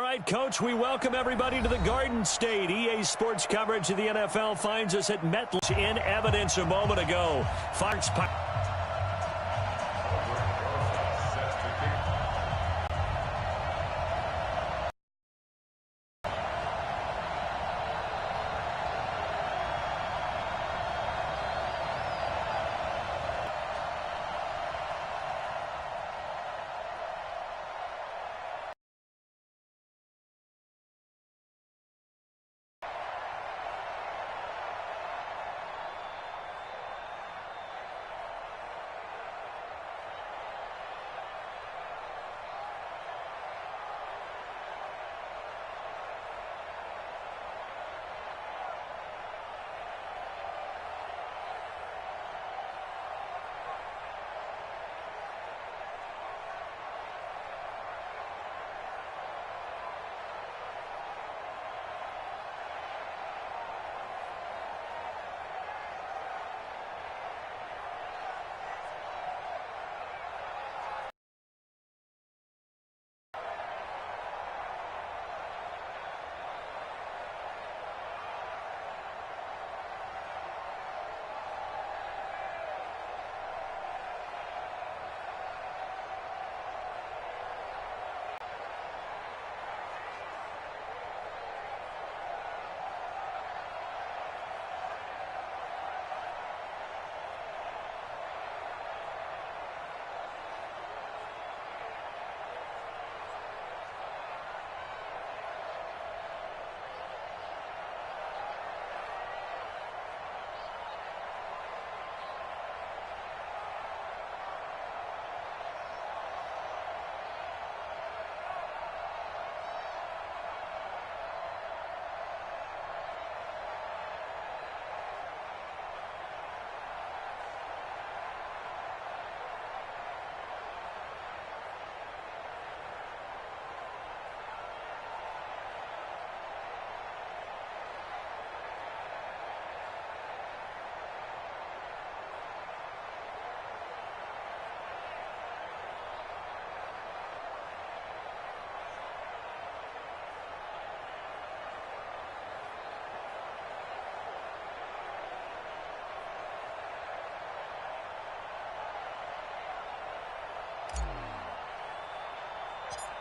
right, Coach, we welcome everybody to the Garden State. EA Sports coverage of the NFL finds us at MetLife in evidence a moment ago. Fox.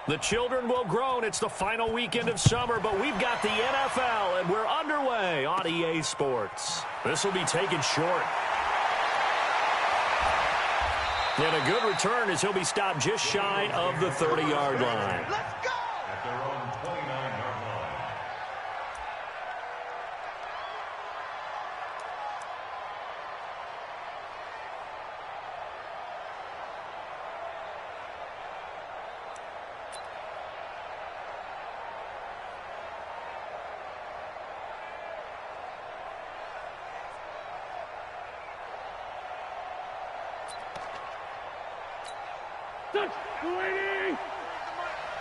The children will groan. It's the final weekend of summer, but we've got the NFL, and we're underway on EA Sports. This will be taken short. And a good return as he'll be stopped just shy of the 30-yard line. Let's go! At their own 29-yard line.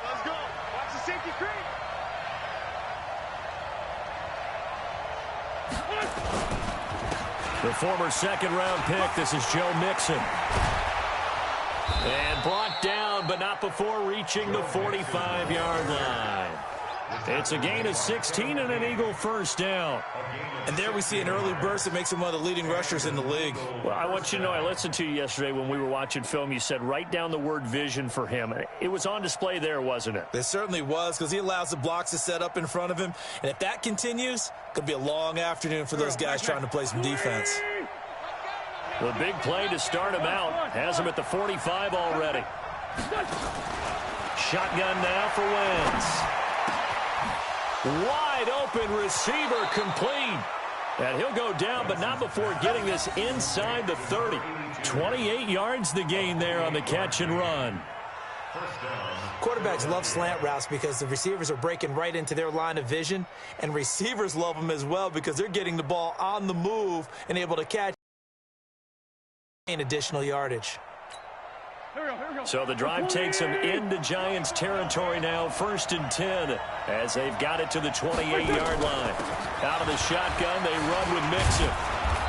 Let's go. Watch the safety creep. The former second-round pick, this is Joe Mixon. And brought down, but not before reaching the 45-yard line. It's a gain of 16 and an Eagle first down. And there we see an early burst that makes him one of the leading rushers in the league. Well, I want you to know, I listened to you yesterday when we were watching film. You said write down the word vision for him. It was on display there, wasn't it? It certainly was, because he allows the blocks to set up in front of him. And if that continues, it could be a long afternoon for those guys trying to play some defense. The big play to start him out has him at the 45 already. Shotgun now for Wentz. Wide open receiver complete. And he'll go down, but not before getting this inside the 30. 28 yards the gain there on the catch and run. Quarterbacks love slant routes because the receivers are breaking right into their line of vision, and receivers love them as well because they're getting the ball on the move and able to catch additional yardage. So the drive takes them into Giants territory now, 1st and 10, as they've got it to the 28-yard line. Out of the shotgun, they run with Mixon.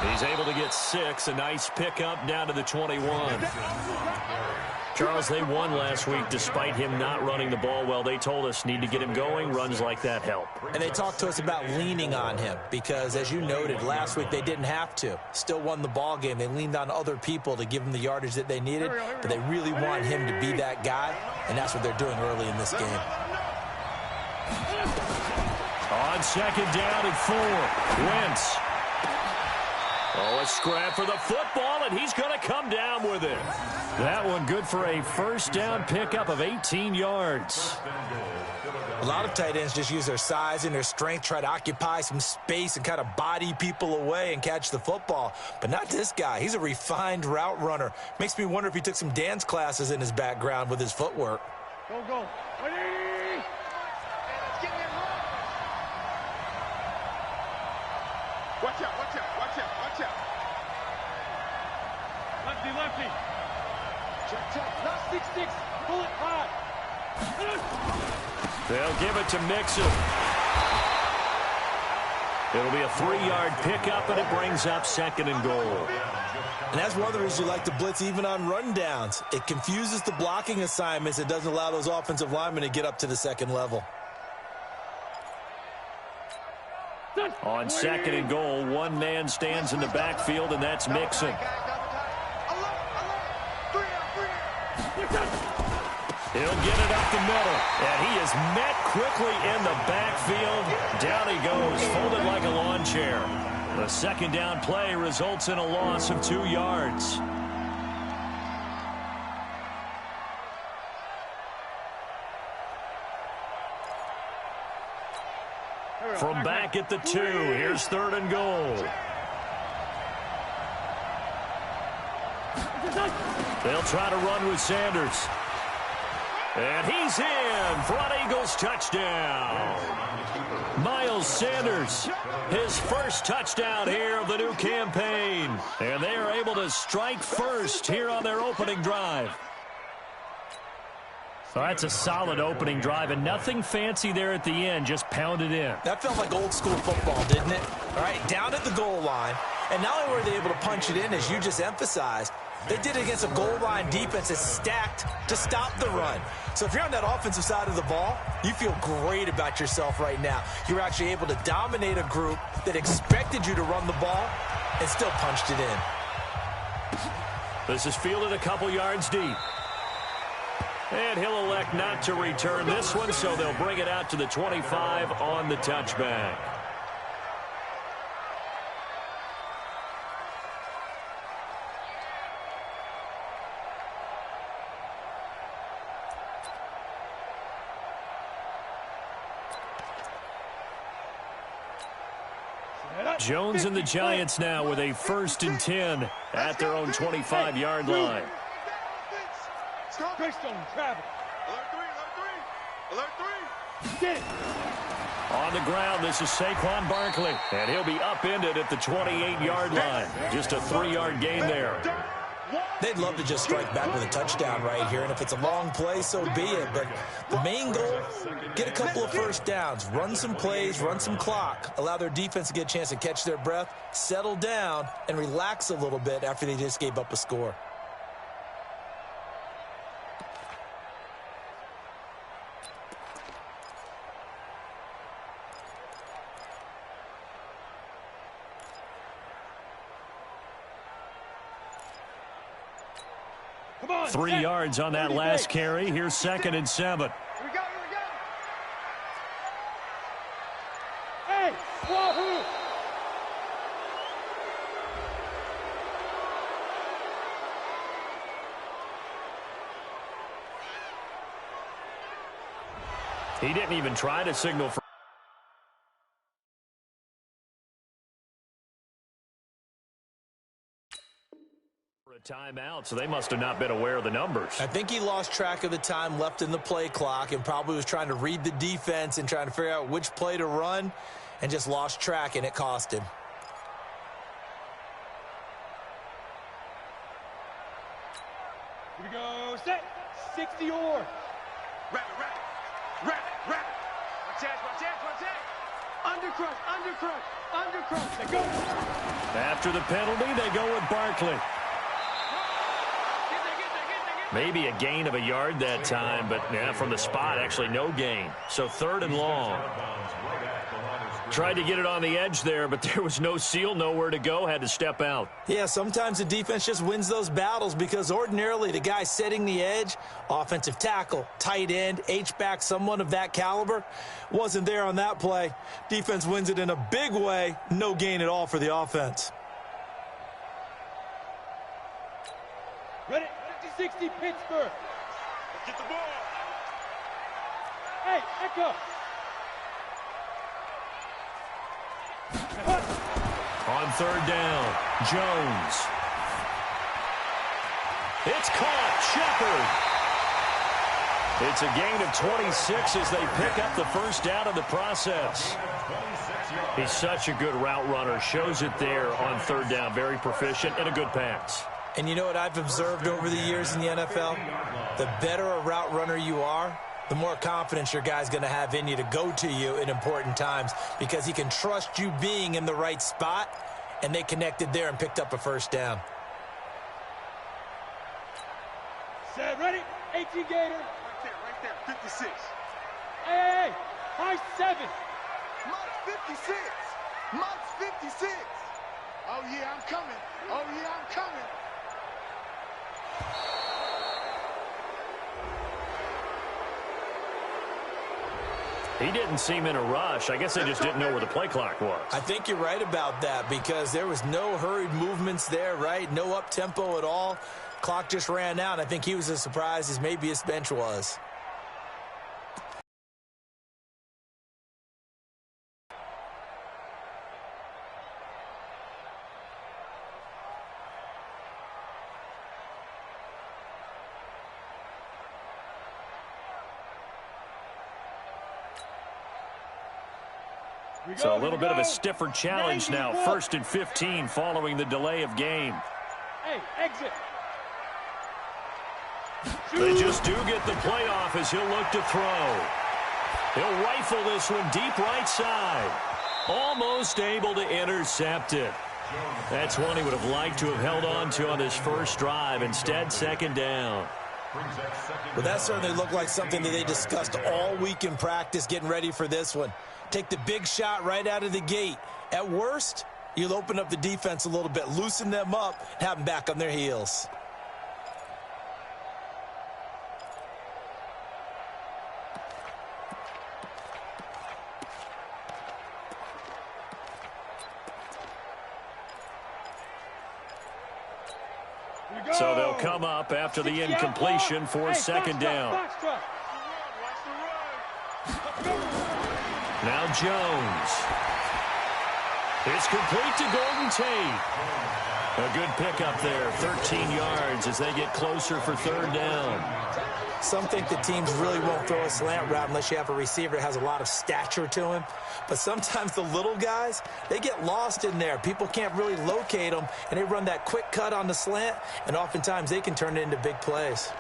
He's able to get 6. A nice pickup down to the 21. Charles, they won last week despite him not running the ball well. They told us need to get him going. Runs like that help. And they talked to us about leaning on him because, as you noted, last week they didn't have to. Still won the ball game. They leaned on other people to give them the yardage that they needed, but they really want him to be that guy, and that's what they're doing early in this game. On second down and 4. Wentz. Oh, a scrap for the football, and he's going to come down with it. That one good for a first down pickup of 18 yards. A lot of tight ends just use their size and their strength, try to occupy some space and kind of body people away and catch the football. But not this guy. He's a refined route runner. Makes me wonder if he took some dance classes in his background with his footwork. Go, go. Ready? Watch out, watch out, watch out, watch out. Lefty, lefty. Check, check. Not 6-6. Pull it high. They'll give it to Mixon. It'll be a 3-yard pickup, and it brings up second and goal. And that's one of the reasons you like to blitz even on rundowns. It confuses the blocking assignments. It doesn't allow those offensive linemen to get up to the second level. On second and goal, one man stands in the backfield, and that's Mixon. He'll get it up the middle, and he is met quickly in the backfield. Down he goes, folded like a lawn chair. The second down play results in a loss of 2 yards. From back at the 2, here's third and goal. They'll try to run with Sanders. And he's in for an Eagles touchdown. Miles Sanders, his first touchdown here of the new campaign. And they are able to strike first here on their opening drive. So that's a solid opening drive, and nothing fancy there at the end, just pounded in. That felt like old school football, didn't it? All right, down at the goal line. And not only were they able to punch it in, as you just emphasized, they did it against a goal line defense that's stacked to stop the run. So if you're on that offensive side of the ball, you feel great about yourself right now. You're actually able to dominate a group that expected you to run the ball and still punched it in. This is fielded a couple yards deep. And he'll elect not to return this one, so they'll bring it out to the 25 on the touchback. Jones and the Giants now with a 1st and 10 at their own 25-yard line. Greystone, travel. Alert 3. Get. On the ground, this is Saquon Barkley, and he'll be upended at the 28-yard line. Just a 3-yard gain there. They'd love to just strike back with a touchdown right here, and if it's a long play, so be it. But the main goal, get a couple of first downs, run some plays, run some clock, allow their defense to get a chance to catch their breath, settle down, and relax a little bit after they just gave up a score. Come on, 3 yards on that last carry. Here's 2nd and 7. Here we go, here we go. Hey, wahoo! He didn't even try to signal for a timeout, so they must have not been aware of the numbers. I think he lost track of the time left in the play clock and probably was trying to read the defense and trying to figure out which play to run and just lost track, and it cost him. Here we go, set. 60 or. Rabbit. Watch out, watch out, watch out. Undercrush, undercrush, undercrush. They go. After the penalty, they go with Barkley. Maybe a gain of a yard that time, but yeah, from the spot, actually no gain. So 3rd and long. Tried to get it on the edge there, but there was no seal, nowhere to go, had to step out. Yeah, sometimes the defense just wins those battles because ordinarily the guy setting the edge, offensive tackle, tight end, H-back, someone of that caliber, wasn't there on that play. Defense wins it in a big way, no gain at all for the offense. Ready? 50-60 Pittsburgh. Get the ball. Hey, Echo. On 3rd down, Jones. It's caught. Shepard. It's a gain of 26 as they pick up the 1st down in the process. He's such a good route runner. Shows it there on 3rd down. Very proficient and a good pass. And you know what I've observed over the years in the NFL? The better a route runner you are, the more confidence your guy's going to have in you to go to you in important times because he can trust you being in the right spot, and they connected there and picked up a 1st down. Set, ready? 18 Gator. Right there, 56. Hey, high 7. Mike's 56. Mike's 56. Oh, yeah, I'm coming. Oh, yeah, I'm coming. He didn't seem in a rush. I guess they just didn't know where the play clock was. I think you're right about that because there was no hurried movements there, right? No up-tempo at all. Clock just ran out. I think he was as surprised as maybe his bench was. So a little bit of a stiffer challenge now. 1st and 15 following the delay of game. Hey, exit. They just do get the playoff as he'll look to throw. He'll rifle this one deep right side. Almost able to intercept it. That's one he would have liked to have held on to on his 1st drive. Instead, 2nd down. Well, that certainly looked like something that they discussed all week in practice getting ready for this one. Take the big shot right out of the gate. At worst, you'll open up the defense a little bit, loosen them up, and have them back on their heels. So they'll come up after the incompletion for 2nd down. Now Jones. It's complete to Golden Tate. A good pickup there, 13 yards as they get closer for 3rd down. Some think the teams really won't throw a slant route unless you have a receiver that has a lot of stature to him. But sometimes the little guys, they get lost in there. People can't really locate them, and they run that quick cut on the slant, and oftentimes they can turn it into big plays.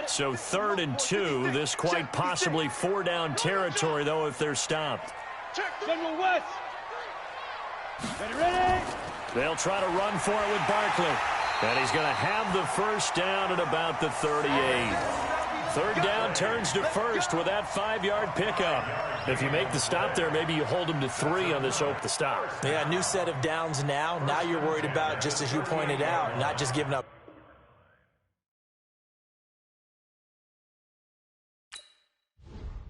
So 3rd and 2, this quite possibly 4-down territory, though, if they're stopped. General West. Ready? They'll try to run for it with Barkley. And he's going to have the 1st down at about the 38. 3rd down turns to 1st with that 5-yard pickup. If you make the stop there, maybe you hold him to 3 on this hope to stop. Yeah, new set of downs now. Now you're worried about, just as you pointed out, not just giving up